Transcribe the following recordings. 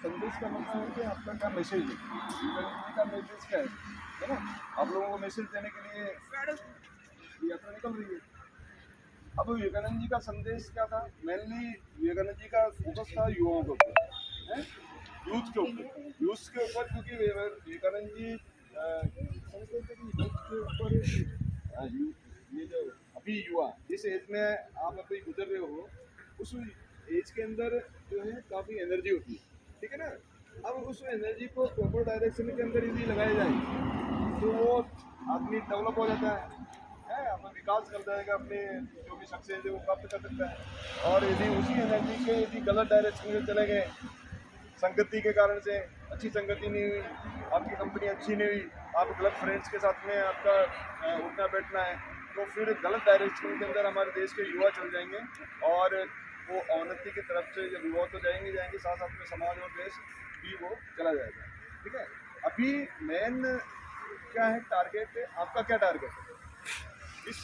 संदेश का मतलब है कि आपका क्या मैसेज है, विवेकानंद का मैसेज क्या है ना। आप लोगों को मैसेज देने के लिए ये यात्रा निकल रही है। अब विवेकानंद जी का संदेश क्या था, मेनली विवेकानंद जी का फोकस था युवाओं के ऊपर, है यूथ के ऊपर, यूथ के ऊपर, क्योंकि विवेकानंद जी समझते थे कि यूथ के ऊपर ये जो अभी युवा जिस एज में आप अभी गुजर रहे हो, उस एज के अंदर जो है काफ़ी एनर्जी होती है, ठीक है ना। अब उस एनर्जी को प्रॉपर डायरेक्शन के अंदर यदि लगाया जाए तो वो आदमी डेवलप हो जाता है अपना विकास कर जाएगा, अपने जो भी सक्सेस है वो प्राप्त कर सकता है। और यदि उसी एनर्जी के यदि गलत डायरेक्शन में चले गए, संगति के कारण से अच्छी संगति नहीं हुई, आपकी कंपनी अच्छी नहीं हुई, आप गलत फ्रेंड्स के साथ में आपका उठना बैठना है, तो फिर गलत डायरेक्शन के अंदर हमारे देश के युवा चल जाएंगे और वो अवनति की तरफ से जब युवा तो जाएंगे जाएंगे, साथ साथ में समाज और देश भी वो चला जाएगा, ठीक है। अभी मेन क्या है टारगेट, आपका क्या टारगेट है इस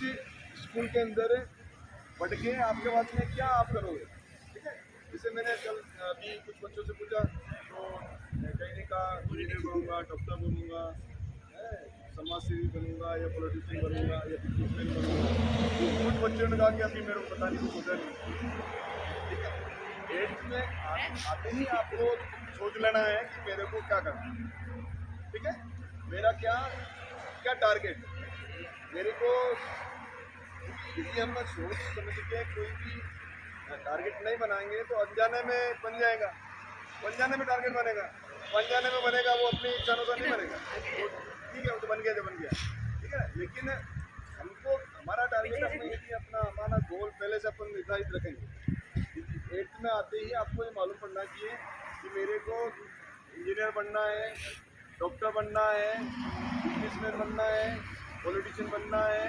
स्कूल के अंदर बढ़ के आपके बाद में क्या आप करोगे, ठीक है। जैसे मैंने कल अभी कुछ बच्चों से पूछा तो कहीं ने कहा इंजीनियर बनूंगा, डॉक्टर बनूंगा, समाज सेवी बनूंगा या पॉलिटिशियन बनूंगा या बिजनेसमैन बनूंगा। तो कुछ बच्चों ने कहा कि अभी मेरे को पता नहीं, कुछ सोचा नहीं, ठीक है। एट्थ में आते ही आपको सोच लेना है कि मेरे को क्या करना है, ठीक है। मेरा क्या क्या टारगेट मेरे को, यदि हम सोच समझ के कोई भी टारगेट नहीं बनाएंगे तो अनजाने में बन जाएगा, अनजाने में टारगेट बनेगा, अनजाने में बनेगा, वो अपनी इच्छा अनुसार नहीं बनेगा, तो ठीक है वो तो बन गया जो बन गया, ठीक है। लेकिन हमको हमारा टारगेट अपने यदि अपना हमारा गोल पहले से अपन निर्धारित रखेंगे, एट्थ में आते ही आपको ये मालूम पड़ना चाहिए कि मेरे को इंजीनियर बनना है, डॉक्टर बनना है, बिजनेसमैन बनना है, पॉलिटिशियन बनना है,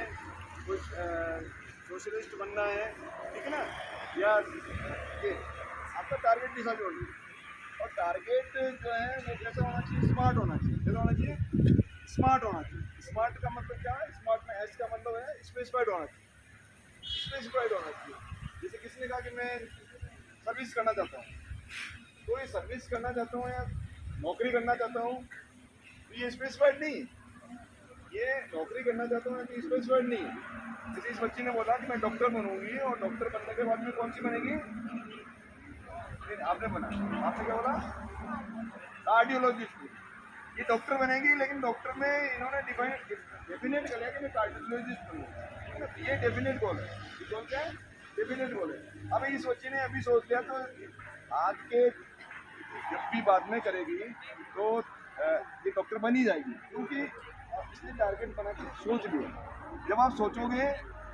कुछ सोशलिस्ट बनना है, ठीक है ना। या ये आपका टारगेट डिसाइड होना चाहिए, और टारगेट जो है वो कैसा होना चाहिए, स्मार्ट होना चाहिए, कैसा होना चाहिए, स्मार्ट होना चाहिए। स्मार्ट का मतलब क्या है, स्मार्ट में एस का मतलब है स्पेसिफाइड होना चाहिए, स्पेसिफाइड होना चाहिए। जैसे किसी ने कहा कि मैं सर्विस करना चाहता हूँ, तो ये सर्विस करना चाहता हूँ या नौकरी करना चाहता हूँ, तो ये स्पेसिफाइड नहीं, ये नौकरी करना चाहता हूँ तो स्पेसिफाइड नहीं है। जैसे इस बच्ची ने बोला कि मैं डॉक्टर बनूंगी, और डॉक्टर बनने के बाद में कौन सी बनेगी, आपने बना, आपने क्या बोला, कार्डियोलॉजिस्ट। ये डॉक्टर बनेगी, लेकिन डॉक्टर में इन्होंने डेफिनेट कर लिया कि मैं कार्डियोलॉजिस्ट बनूंगा, ये डेफिनेट गोल है, ये गोल क्या है, डेफिनेट गोल है। अब इस बच्ची ने अभी सोच लिया, तो आज के जब भी बाद में करेगी तो ये डॉक्टर बन ही जाएगी, क्योंकि इसने टारगेट बना के सोच लिया। जब आप सोचोगे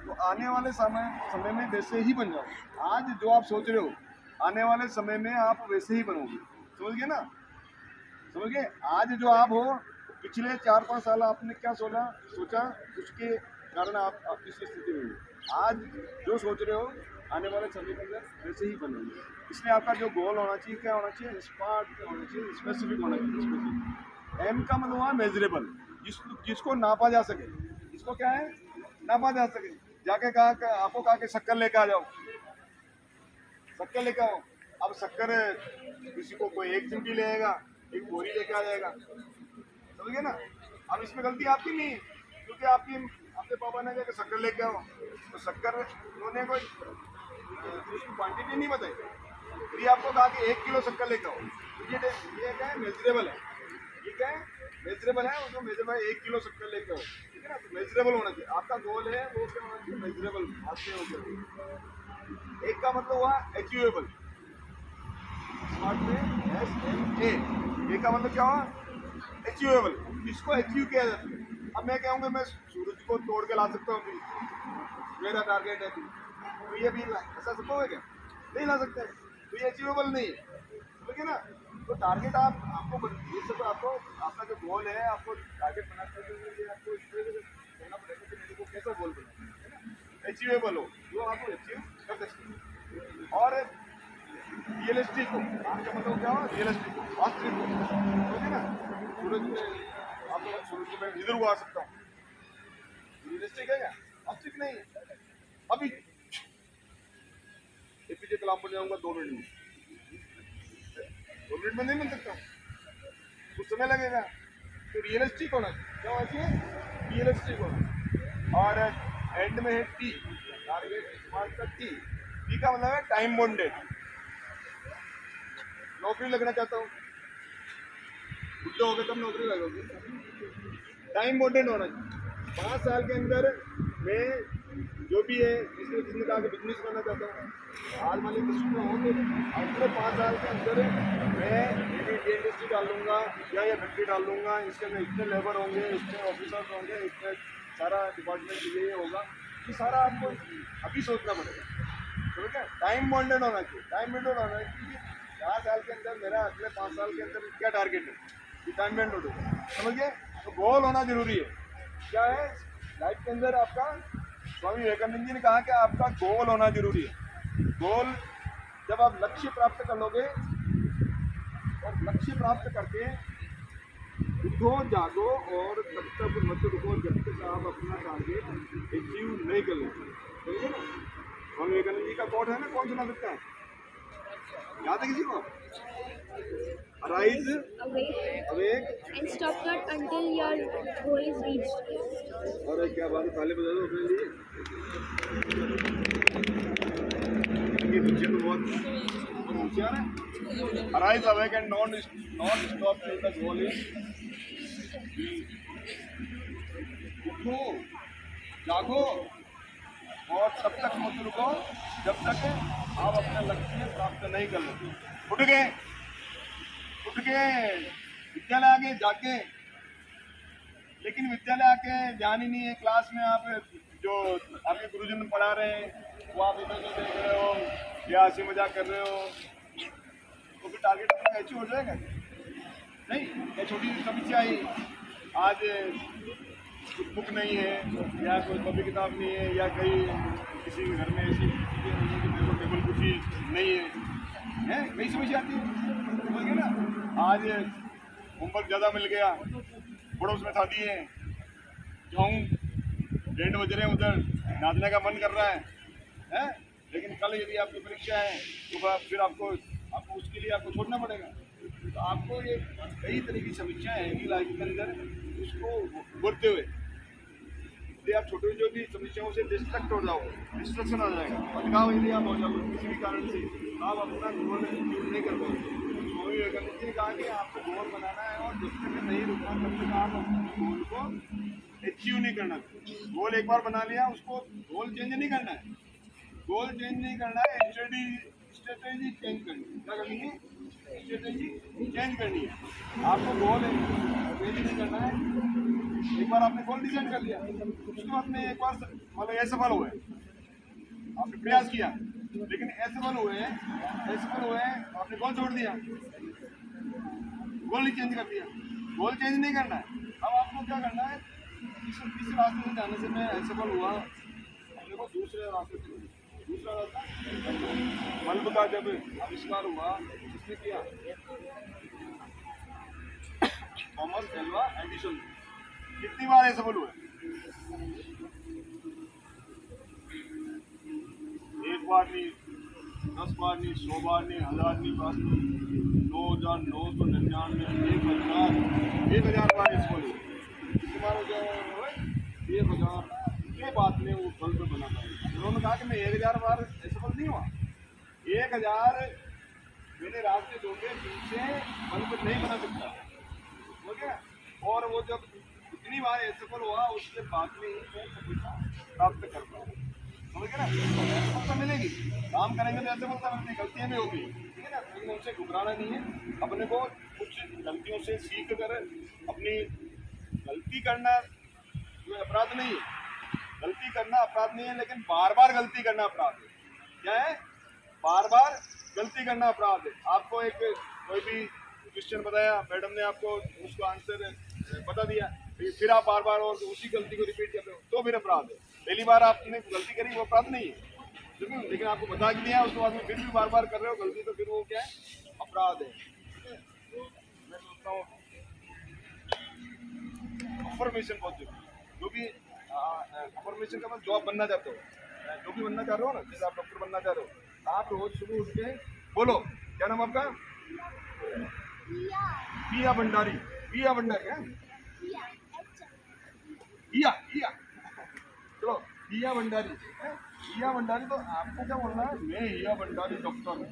तो आने वाले समय में वैसे ही बन जाओगे। आज जो आप सोच रहे हो आने वाले समय में आप वैसे ही बनोगे, समझ गए ना, समझ गए। आज जो आप हो, पिछले 4-5 साल आपने क्या सोचा, उसके कारण आप इस स्थिति में हो। आज जो सोच रहे हो आने वाले समय के अंदर वैसे ही बनेंगे। इसलिए आपका जो गोल होना चाहिए, क्या होना चाहिए, स्मार्ट होना चाहिए, स्पेसिफिक होना चाहिए। स्पेसिफिक एम का मतलब हुआ मेजरेबल, जिसको नापा जा सके, जिसको क्या है, नापा जा सके। जाके कहा, आपको कहा कि शक्कर लेके आ जाओ, शक्कर लेके आओ। अब शक्कर किसी को कोई एक चिमटी लेगा, एक बोरी लेके आ जाएगा, समझिए ना। अब इसमें गलती आपकी नहीं है, क्योंकि आपके पापा ने कहा शक्कर लेके आओ, तो शक्कर उन्होंने कोई उसकी क्वांटिटी नहीं बताई, फिर ये आपको कहा कि 1 किलो शक्कर लेके आओ। ये क्या है, मेजरेबल है, ये क्या है, मेजरेबल है, उसको मेजरेबल 1 किलो शक्कर लेके आओ, ठीक है ना। तो मेजरेबल होना चाहिए, आपका गोल है वो क्या होना चाहिए, मेजरेबल, आपसे हो गया। एक का मतलब हुआ अचीवेबल, स्मार्ट में SMA, का मतलब क्या हुआ, अचीवेबल, इसको अचीव किया जा सकता है। अब मैं कहूँगा मैं सूरज को तोड़ के ला सकता हूँ, मेरा टारगेट है, तो ये भी ऐसा सकोगे क्या, नहीं ला सकते, तो ये अचीवेबल नहीं है, ठीक है ना। तो टारगेट आपको ये सब, आपको आपका जो गोल है, आपको टारगेट बनाने के लिए आपको इस तरह से करना पड़ेगा कि मेरे को कैसा गोल बनाना है ना, अचीवेबल हो, जो आपको अचीव कर सकते, और रियलिस्टिक हो। आपका मतलब क्या हो, रियलिस्टिक हो, वास्तविक हो, ठीक है ना। सूरज में आप सूरज में इधर उगा सकता हूँ, रियलिस्टिक है क्या, वास्तविक नहीं है। अभी APJ कलाम बन जाऊंगा 2 मिनट में, 2 मिनट में नहीं मिल सकता, कुछ समय लगेगा। तो रियलिस्टिक होना, क्या होना चाहिए, रियलिस्टिक होना। और एंड में है टी, टारगेट मार्क का टी। टी का मतलब है टाइम बॉन्डेड। नौकरी लगना चाहता हूँ, बुढ़े हो गए तब नौकरी लगोगे, टाइम बॉन्डेड होना चाहिए। 5 साल के अंदर मैं जो भी है, जिसने जिसने कहा कि बिजनेस करना चाहता हूँ, आज मान लीजिए किसी में हो तो अगले 5 साल के अंदर मैं ये इंडस्ट्री डाल लूँगा या ये फैक्ट्री डाल लूँगा, इसके अंदर इतने लेबर होंगे, इतने ऑफिसर्स होंगे, इतने सारा डिपार्टमेंट ये होगा, ये सारा आपको अभी सोचना पड़ेगा। तो क्या टाइम बॉन्डेड होना चाहिए, टाइम बॉन्डेड होना चाहिए। 4 साल के अंदर मेरा अगले 5 साल के अंदर क्या टारगेट है, ये टाइम बॉन्डेड होगा, समझिए। तो गोल होना जरूरी है। क्या है लाइफ के अंदर आपका, स्वामी विवेकानंद जी ने कहा कि आपका गोल होना जरूरी है। गोल जब आप लक्ष्य प्राप्त कर लोगे, और लक्ष्य प्राप्त करके उठो जागो और तब तक मत रुको जब तक आप अपना टारगेट अचीव नहीं कर लेते, समझे ना। स्वामी विवेकानंद जी का कोट है ना, कौन सुना सकता है, याद है किसी को? Arise, awake and stop not until your goal is reached. अरे क्या बात है, ताली बजा दो अपने लिए। ये बच्चे तो बहुत होशियार है। Arise, awake and not stop till the goal is reached. उठो जागो और तब तक मत रुको जब तक आप अपना लक्ष्य प्राप्त नहीं कर लेते। उठ के विद्यालय आगे जाके, लेकिन विद्यालय आके ध्यान ही नहीं है, क्लास में आप जो आपके गुरुजन पढ़ा रहे हैं वो आप इधर उधर देख रहे हो या हंसी मजाक कर रहे हो, तो फिर टारगेट अपना अचीव हो जाएगा नहीं। या छोटी सी समस्या आई, आज कुछ बुक नहीं है या कोई कॉपी किताब नहीं है या कहीं किसी घर में ऐसी चीज़ें नहीं है कि मेरे को टेबल कुर्सी नहीं है, कई समस्या आती है, समझ गए ना। आज होमवर्क ज़्यादा मिल गया, पड़ोस में शादी है, जाऊँ, बैंड बज रहे हैं उधर, नाचने का मन कर रहा है? लेकिन कल यदि आपकी परीक्षा है तो फिर आपको उसके लिए आपको छोड़ना पड़ेगा। तो आपको ये कई तरह की समस्याएं हैं कि लाइफ के अंदर, उसको बोलते हुए यदि आप छोटे जो भी समस्याओं से डिस्ट्रैक्ट हो जाओ, डिस्ट्रक्शन आ जाएगा, भटकाव यदि आप हो जाओ किसी भी कारण से, आप अपना गोल अचीव नहीं कर पाओगे। स्वामी विवेकानंद जी ने कहा कि आपको गोल बनाना है और जब तक नहीं रुकना तब तक आप अपने गोल को अचीव नहीं करना। गोल एक बार बना लिया, उसको गोल चेंज नहीं करना है, गोल चेंज नहीं करना है, स्ट्रेटेजी चेंज करनी है। क्या करनी है? स्ट्रेटेजी चेंज करनी है। आपको गोल चेंज नहीं करना है। एक बार आपने गोल डिसाइड कर लिया, उसके बाद में एक बार मतलब असफल हुए, आपने प्रयास किया लेकिन असफल हुए, आपने गोल छोड़ दिया, गोल नहीं चेंज कर दिया। गोल चेंज नहीं करना है। अब आपको क्या करना है, इस रास्ते से जाने से मैं असफल हुआ, अपने को दूसरे रास्ते से, दूसरा रास्ता बल्ब का जब आविष्कार हुआ, किसने किया? Thomas Alva Edison. कितनी बार असफल हुए? एक बार नहीं, 10 बार नहीं, 100 बार नहीं, 1000 नहीं, बस 9999, 1000 बार असफल हुए। कितनी बार हो जाए? 1000। ये बात ने वो बल्ब बना था। उन्होंने कहा कि मैं 1000 बार असफल नहीं हुआ, 1000 मैंने रास्ते ढूंढे जिनसे बल्ब नहीं बना सकता, हो गया। और वो जब इतनी बार असफल हुआ, उसके बाद में ही मैं सफलता प्राप्त कर पाया, समझ गए ना। सफलता मिलेगी, काम करेंगे तो असफलता मिलती, गलतियाँ भी होगी, ठीक है ना। लेकिन उनसे घबराना नहीं है, अपने को कुछ गलतियों से सीख कर अपनी गलती करना कोई अपराध नहीं है, गलती करना अपराध नहीं है, लेकिन बार बार गलती करना अपराध है। क्या है? बार बार गलती करना अपराध है। आपको एक कोई भी क्वेश्चन बताया, मैडम ने आपको उसको आंसर बता दिया, फिर आप बार बार और उसी गलती को रिपीट कर रहे हो, तो फिर अपराध है। पहली बार आपने गलती करी वो अपराध नहीं है, बिल्कुल, लेकिन आपको बता दिया उसके बाद में फिर भी बार बार कर रहे हो गलती, तो फिर वो क्या है? अपराध है। मैं सोचता हूँ अफर्मेशन बहुत जरूरी है। जो भी अफर्मेशन का मतलब जो आप बनना चाहते हो, जो भी बनना चाह रहे हो ना, जैसे आप डॉक्टर बनना चाह रहे हो, आप रोज सुबह उठ के बोलो, क्या नाम आपका? पिया भंडारी, पिया भंडारी है, पिया पिया, चलो पिया भंडारी है? पिया भंडारी। तो आपको क्या बोलना है, मैं हिया भंडारी डॉक्टर हूँ।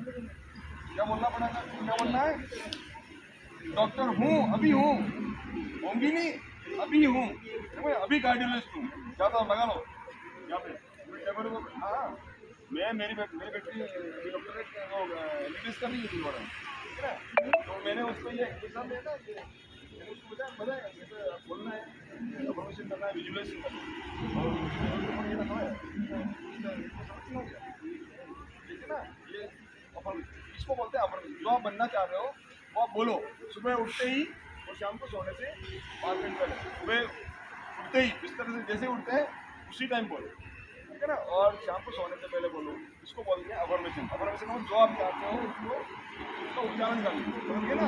क्या बोलना पड़ेगा, क्या बोलना है, डॉक्टर हूँ, अभी हूँ, होंगी नहीं, अभी हूँ, मैं अभी कार्डियोलॉजिस्ट हूँ। क्या तो लगा लो यहाँ पे टेबल को। हाँ, मैं मेरी बेटी डॉक्टर वो एमबीबीएस कर रही है दोबारा, ठीक है ना। तो मैंने उसको ये एग्जाम दिया था, मैंने उसको बताया जैसे बोलना है, अफर्मेशन करना है, विजुअलाइजेशन करना है, और ये रखा है, ठीक है ना। ये इसको बोलते हैं अफर्मेशन। जो आप बनना चाह रहे हो वो आप बोलो, सुबह उठते ही और शाम को सोने से 5 मिनट पहले। सुबह उठते ही इस तरह से जैसे उठते हैं उसी टाइम बोलो, ठीक है ना, और शाम को सोने से पहले बोलो। इसको बोलते हैं अफर्मेशन। अफर्मेशन में जो आप चाहते हो उसका उच्चारण कर लो, समझ ना।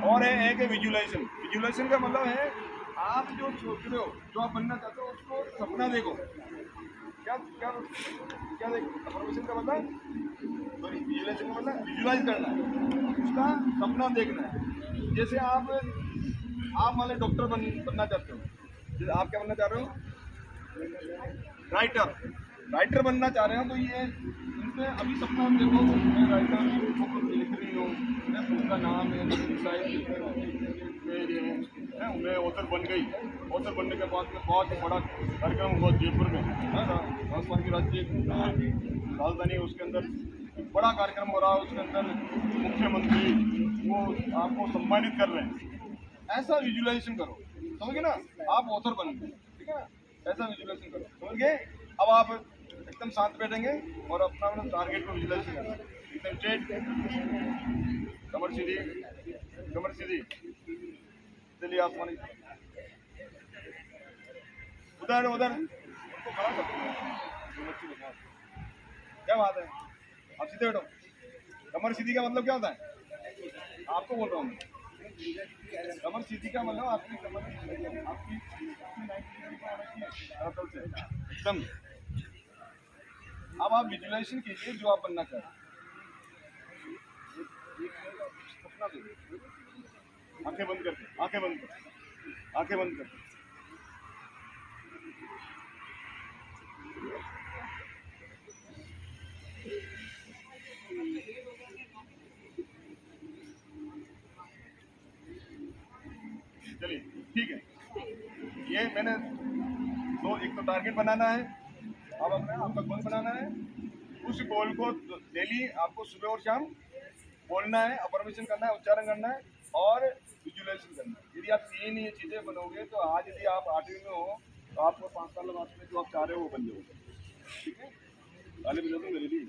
और है एक विजुअलाइजेशन। विजुअलाइजेशन का मतलब है आप जो सोच रहे हो, जो आप बनना चाहते हो, उसको सपना देखो। क्या क्या क्या देखो, अफर्मेशन का मतलब, सॉरी विजुअलाइजेशन का मतलब विजुअलाइज करना है, उसका सपना देखना है। जैसे आप मान लो डॉक्टर बनना चाहते हो, जैसे आप क्या बनना चाह रहे हो, राइटर, राइटर बनना चाह रहे हो। तो ये इनसे अभी सपना देखो, मैं राइटर बुक लिख रही हूँ, मैं बुक का नाम है मैं ऑथर बन गई। ऑथर बनने के बाद में बहुत बड़ा कार्यक्रम हुआ जयपुर में, है ना, राजस्थान की राज्य राजधानी है, उसके अंदर एक बड़ा कार्यक्रम हो रहा है, उसके अंदर मुख्यमंत्री वो आपको सम्मानित कर रहे हैं। ऐसा विजुअलाइजेशन करो, समझ गए ना, आप ऑथर बन गए, ठीक है ना, ऐसा विजुअलाइजेशन करो, समझ गए। अब आप एकदम शांत बैठेंगे और अपना अपना टारगेट को विजुअलाइजेशन करना, एकदम स्ट्रेट, कमर सीधी, कमर सीधी, चलिए आसमान उधर उधर उनको खड़ा कर दो। क्या बात है, आप सीधे बैठो। कमर सीधी का मतलब क्या होता है, आपको बोल रहा हूँ मैं। कमर सीधी का मतलब आपकी कमर आपकी एकदम। अब आप विजुअलाइजेशन कीजिए जो आप बनना चाह रहे हैं। सपना देखिए, आंखें बंद करके, आंखें बंद कर, आंखें बंद कर। चलिए ठीक है, ये मैंने दो, एक तो टारगेट बनाना है, अब अपना आपका गोल बनाना है। उस गोल को डेली आपको सुबह और शाम बोलना है, अफर्मेशन करना है, उच्चारण करना है और विजुअलाइजेशन करना है। यदि आप तीन ये चीज़ें बनोगे तो आज यदि आप 8वीं में हो तो आपको 5 साल बाद में जो आप चाह रहे हो वो बन जाओगे, ठीक है। ताली बजा दो मेरे लिए।